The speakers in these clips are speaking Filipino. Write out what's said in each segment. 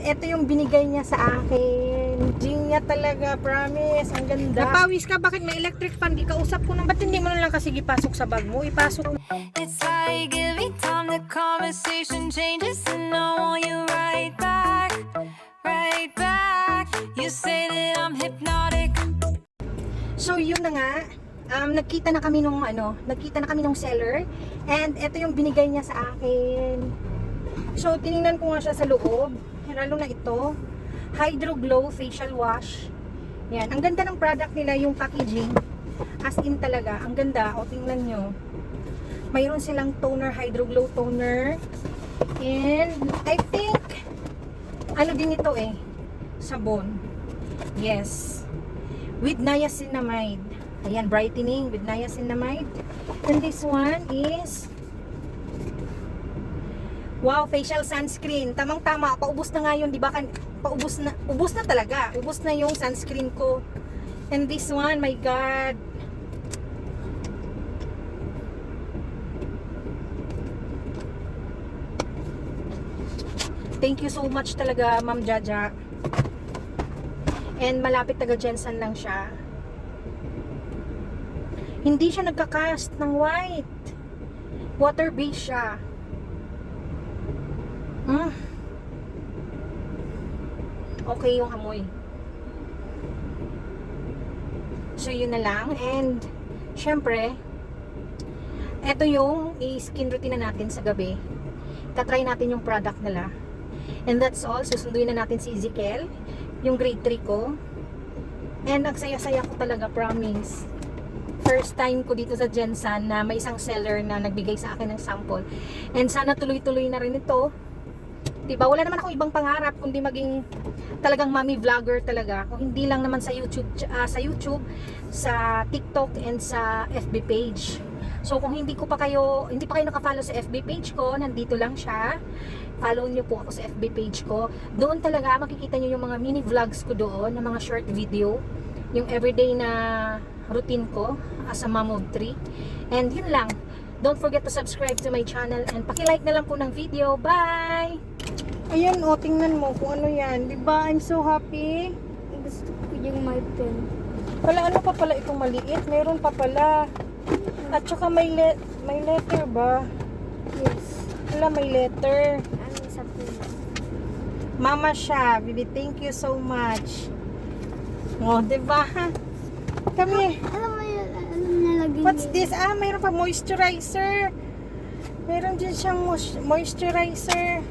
Ito yung binigay niya sa akin. Ging niya talaga, promise. Ang ganda. Napawis ka? Bakit may electric fan? Di kausap ko nang. Ba't hindi mo na lang kasi ipasok sa bag mo? Ipasok mo. It's like every time the conversation changes and I want you right back, right back. You say that I'm hypnotic. So yun na nga. Nagkita na kami nung seller. And ito yung binigay niya sa akin. So tiningnan ko nga siya sa loob. Lalo na ito. Hydro Glow Facial Wash. Yan. Ang ganda ng product nila, yung packaging. As in talaga. Ang ganda. O tingnan nyo. Mayroon silang toner, Hydro Glow toner. And I think ano din ito sabon. Yes. With niacinamide. Ayan, brightening with niacinamide. And this one is wow, facial sunscreen. Tamang-tama, paubos na nga yun, di ba? Ubos na talaga. Ubos na yung sunscreen ko. And this one, my God. Thank you so much talaga, Ma'am Jaja. And malapit taga Jensen lang siya. Hindi siya nagka-cast ng white. Water-based siya. Okay yung amoy. So yun na lang. And syempre, eto yung i-skin routine na natin sa gabi. Tatry natin yung product nila. And that's all. Susunduin na natin si Ezekiel, yung grade 3 ko. And ang saya-saya ko talaga, promise. First time ko dito sa Jensen na may isang seller na nagbigay sa akin ng sample. And sana tuloy-tuloy na rin ito. Diba? Wala naman ako ibang pangarap kundi maging talagang mommy vlogger talaga. Kung hindi lang naman sa YouTube, sa TikTok and sa FB page. So kung hindi pa kayo naka-follow sa FB page ko, nandito lang siya. Follow niyo po ako sa FB page ko. Doon talaga makikita niyo yung mga mini vlogs ko doon, na mga short video, yung everyday na routine ko as a mom of 3. And yun lang. Don't forget to subscribe to my channel and paki-like na lang po ng video. Bye! Ayan, tingnan mo kung ano yan. Diba? I'm so happy. Gusto ko yung my pen. Wala, ano pa pala itong maliit? Meron pa pala. At saka may letter ba? Yes. Wala, may letter. Ano sa pen? Mama siya. Bibi, thank you so much. Oh, diba? Kami. Alam mo yun, alam na lagi. What's this? Mayroon pa moisturizer. Meron din siyang moisturizer.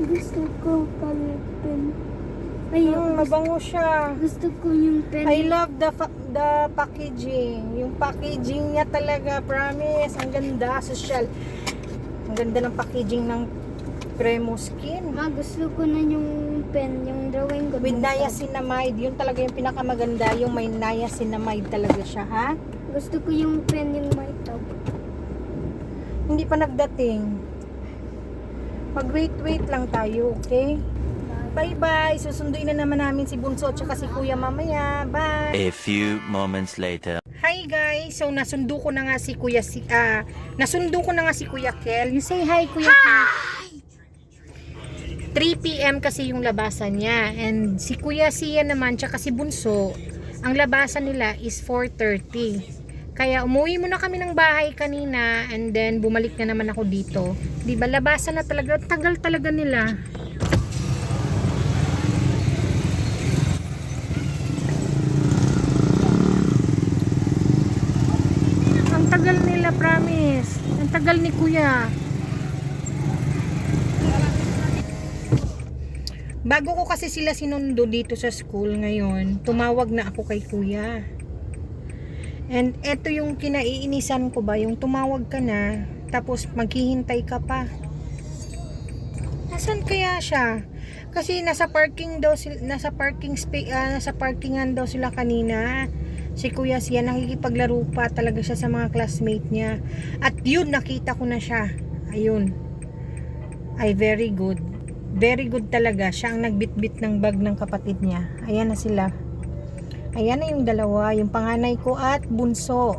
Gusto ko color pen. Ayun, Mabango siya. gusto ko yung pen. I love the packaging. Yung packaging niya talaga, promise. Ang ganda, social. Ang ganda ng packaging ng Premo Skin. Gusto ko na yung pen, yung drawing ko. With niacinamide. Yun talaga yung pinakamaganda. Yung may niacinamide talaga siya, ha? Gusto ko yung pen, yung may top. Hindi pa nagdating. Mag-wait lang tayo, okay? Bye-bye. Susunduin na naman namin si Bunso at saka si Kuya mamaya. Bye! A few moments later. Hi guys! So nasundo ko na nga si Kuya Kel. You say hi, Kuya Kel. 3 PM kasi yung labasan niya. And si Kuya Sia naman tsaka si Bunso, ang labasan nila is 4:30. Kaya umuwi muna kami ng bahay kanina and then bumalik na naman ako dito. Di ba labasan na talaga, tagal talaga nila. Ang tagal nila, promise. Ang tagal ni Kuya. Bago ko kasi sila sinundo dito sa school ngayon, tumawag na ako kay Kuya. And eto yung kinaiinisan ko ba, yung tumawag ka na, tapos maghihintay ka pa. Nasaan kaya siya? Kasi nasa parkingan daw sila kanina. Si Kuya Sia nakikipaglaro pa talaga siya sa mga classmate niya. At yun, nakita ko na siya. Ayun. Ay, very good. Very good talaga. Siya ang nagbitbit ng bag ng kapatid niya. Ayan na sila. Ayan na yung dalawa, yung panganay ko at bunso.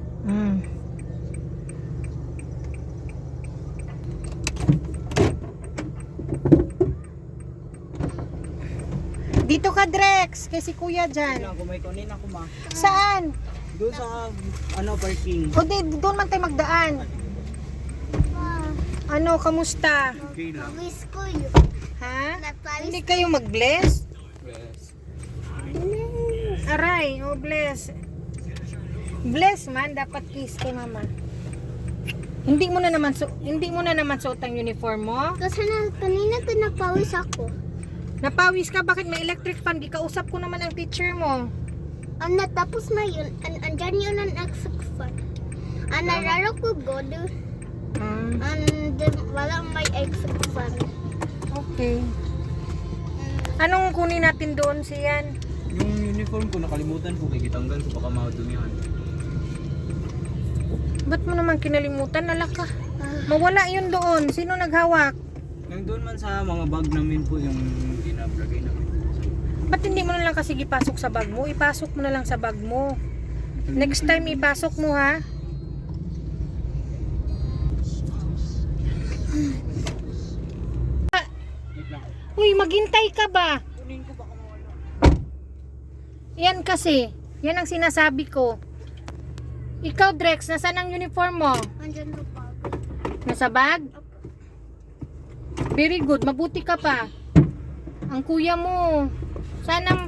Dito ka, Drex. Kay si kuya dyan. Kung may kunin ako ma. Saan? Doon sa parking. O di, doon man tayo magdaan. Ano, kamusta? Okay lang. Pawis ko yun. Ha? Napawis. Hindi kayo mag-bless? Yes. Aray, oh bless. Bless man, dapat kiss kay mama. Hindi mo na naman suot ang uniform mo. Kasi kanina ko napawis ako. Napawis ka, bakit may electric fan? Di kausap ko naman ang teacher mo. Ang natapos na yun, andyan yun ang exit fan. Ang nararo ko go doon. And wala may exit fan. Okay. Anong kunin natin doon siyan? Yung uniform ko nakalimutan ko kay gitanggal ko baka madumihan. Ba't mo naman kinalimutan? Nalaka. Mawala yun doon. Sino naghawak? Yung doon man sa mga bag namin po yung ginablagay namin. Ba't hindi mo na lang kasi ipasok sa bag mo? Ipasok mo na lang sa bag mo. Next time ipasok mo ha. Wait lang. Uy, maghintay ka ba? Kunin ko baka mawala. Yan kasi. Yan ang sinasabi ko. Ikaw, Drex, nasaan ang uniform mo? Andyan ko pa. Nasa bag? Very good. Mabuti ka pa. Ang kuya mo. Sana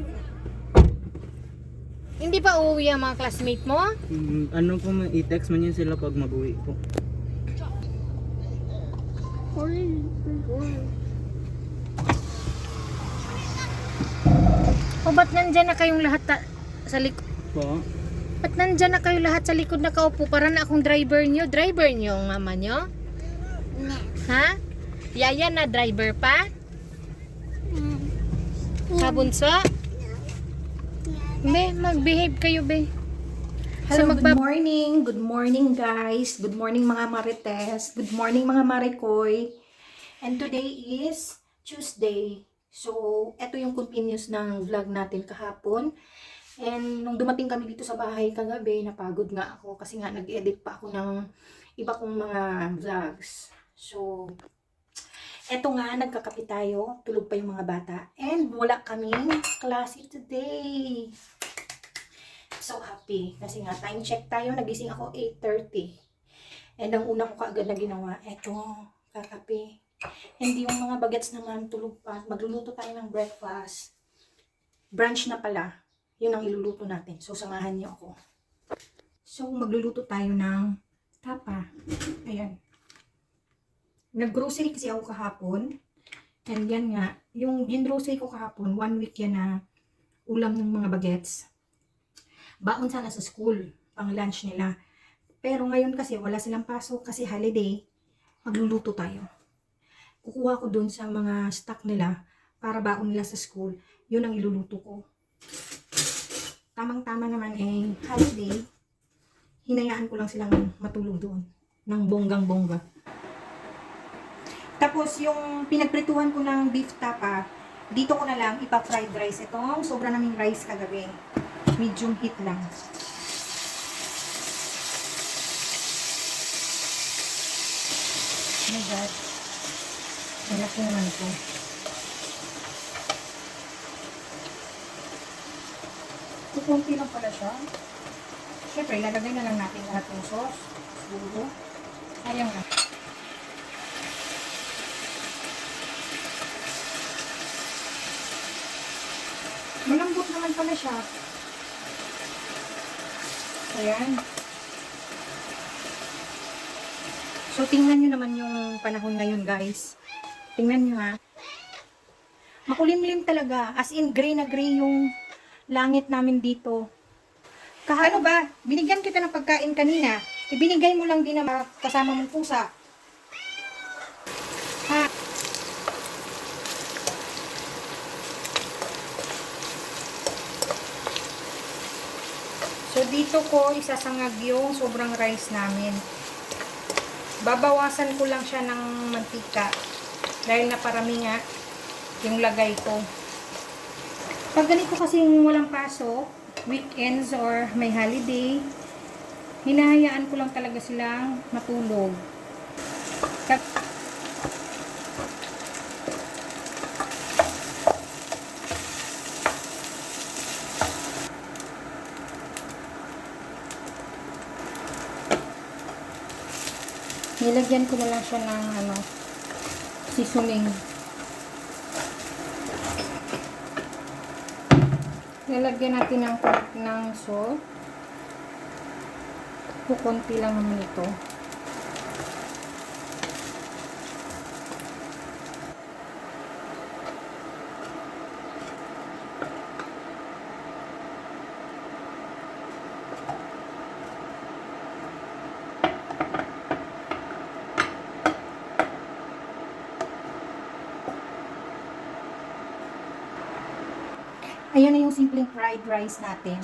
hindi pa uuwi ang mga classmate mo? Ano po, i-text man yun sila pag mag-uwi po. O ba't nandyan na kayong lahat sa likod? Po? Ba't nandyan na kayo lahat sa likod na kaupo? Para na akong driver nyo. Driver nyo ang mama nyo? Ha? Yaya na driver pa? Kabunso? Be, mag-behave kayo, be. Hello, good morning. Good morning, guys. Good morning, mga marites. Good morning, mga marikoy. And today is Tuesday. So, eto yung continuous ng vlog natin kahapon. And nung dumating kami dito sa bahay kagabi, napagod nga ako kasi nga nag-edit pa ako ng iba kong mga vlogs. So, eto nga, nagkakape tayo. Tulog pa yung mga bata. And wala kaming klase today. So happy. Kasi nga, time check tayo. Nagising ako 8:30. And ang una ko kaagad na ginawa, eto, kakape. And yung mga bagets naman, tulog pa. Magluluto tayo ng breakfast. Brunch na pala. Yun ang iluluto natin. So, samahan niyo ako. So, magluluto tayo ng tapa. Ayan. Nag-grocery kasi ako kahapon. And yan nga, yung grocery ko kahapon, 1 week yan na ulam ng mga bagets. Baon sana sa school, pang lunch nila. Pero ngayon kasi wala silang pasok kasi holiday, magluluto tayo. Kukuha ko dun sa mga stock nila para baon nila sa school. Yun ang iluluto ko. Tamang-tama naman holiday. Hinayaan ko lang silang matulog doon ng bonggang-bongga. Tapos yung pinagprituhan ko ng beef tapa, dito ko na lang ipa-fried rice. Itong sobra naming rice kagabi. Medium heat lang. Oh my God. Malaki naman ito. Kukunti lang pala siya. Siyempre, ilalagay na lang natin lahat ng sauce. Siguro. Sayang na. Malambot naman pala siya. Ayan. So, tingnan nyo naman yung panahon ngayon, guys. Tingnan nyo, ha. Makulimlim talaga. As in, gray na gray yung langit namin dito. Ano ba? Binigyan kita ng pagkain kanina. Ibinigay mo lang din na kasama mong pusa. Ha? So, dito ko isasangag yung sobrang rice namin. Babawasan ko lang siya ng mantika. Dahil naparami nga yung lagay ko. Pag ganito kasing walang pasok, weekends or may holiday, hinahayaan ko lang talaga silang matulog. Lalagyan ko na lang siya ng seasoning. Lalagyan natin ng salt. Kukunti lang naman ito. Ayan na yung simpleng fried rice natin.